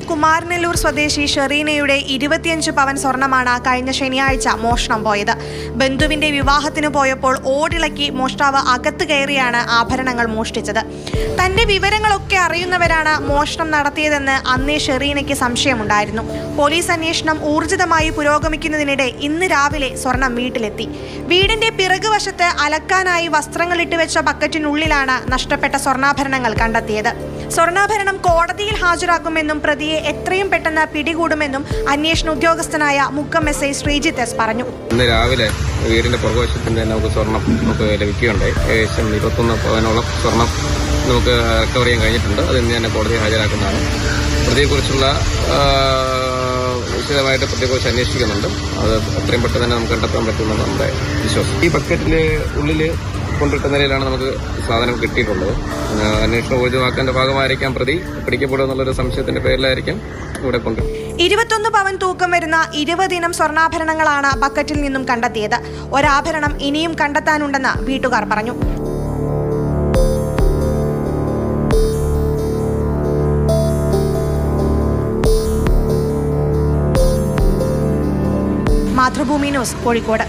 കുമാരനെല്ലൂർ സ്വദേശി ഷെറീനയുടെ 25 പവൻ സ്വർണമാണ് കഴിഞ്ഞ ശനിയാഴ്ച മോഷണം പോയത്. ബന്ധുവിന്റെ വിവാഹത്തിന് പോയപ്പോൾ ഓടിളക്കി മോഷ്ടാവ് അകത്ത് കയറിയാണ് ആഭരണങ്ങൾ മോഷ്ടിച്ചത്. തന്റെ വിവരങ്ങളൊക്കെ അറിയുന്നവരാണ് മോഷണം നടത്തിയതെന്ന് അന്നേ ഷെറീനയ്ക്ക് സംശയമുണ്ടായിരുന്നു. പോലീസ് അന്വേഷണം ഊർജിതമായി പുരോഗമിക്കുന്നതിനിടെ ഇന്ന് രാവിലെ സ്വർണം വീട്ടിലെത്തി. വീടിന്റെ പിറകുവശത്ത് അലക്കാനായി വസ്ത്രങ്ങൾ ഇട്ടുവെച്ച ബക്കറ്റിനുള്ളിലാണ് നഷ്ടപ്പെട്ട സ്വർണ്ണാഭരണങ്ങൾ കണ്ടെത്തിയത്. സ്വർണ്ണാഭരണം കോടതിയിൽ ഹാജരാക്കുമെന്നും പ്രതിയെ എത്രയും പെട്ടെന്ന് പിടികൂടുമെന്നും അന്വേഷണ ഉദ്യോഗസ്ഥനായ മുക്കം എസ്.ഐ ശ്രീജിത്ത് എസ് പറഞ്ഞു. ഇന്ന് രാവിലെ വീടിന്റെ പുറകുവശത്തിന്റെ നമുക്ക് സ്വർണം ലഭിക്കുകയുണ്ടായി. ഏകദേശം 21 പവനോളം സ്വർണം നമുക്ക് റിക്കവർ ചെയ്യാൻ കഴിഞ്ഞിട്ടുണ്ട്. അത് ഇന്ന് തന്നെ കോടതിയിൽ ഹാജരാക്കുന്നതാണ്. പ്രതിയെക്കുറിച്ചുള്ള വിശദമായിട്ട് പ്രതിയെക്കുറിച്ച് അന്വേഷിക്കുന്നുണ്ട്. അത് എത്രയും പെട്ടെന്ന് തന്നെ നമുക്ക് കണ്ടെത്താൻ പറ്റുമെന്നാണ് നമ്മുടെ വിശ്വാസം. ഈ ബക്കറ്റിന്റെ ഉള്ളിൽ കൊണ്ടിട്ട നിലയിലാണ് നമുക്ക് സാധനം കിട്ടിയിട്ടുള്ളത്. അന്വേഷണം ഊർജ്ജമാക്കാന്റെ ഭാഗമായിരിക്കാം പ്രതി പിടിക്കപ്പെടുമെന്നുള്ളൊരു സംശയത്തിന്റെ പേരിലായിരിക്കാം ഇവിടെ കൊണ്ടുവരുന്നത്. 21 പവൻ തൂക്കം വരുന്ന 20 ഇനം സ്വർണ്ണാഭരണങ്ങളാണ് ബക്കറ്റിൽ നിന്നും കണ്ടെത്തിയത്. ഒരാഭരണം ഇനിയും കണ്ടെത്താനുണ്ടെന്ന് വീട്ടുകാർ പറഞ്ഞു. മാതൃഭൂമി ന്യൂസ്, കോഴിക്കോട്.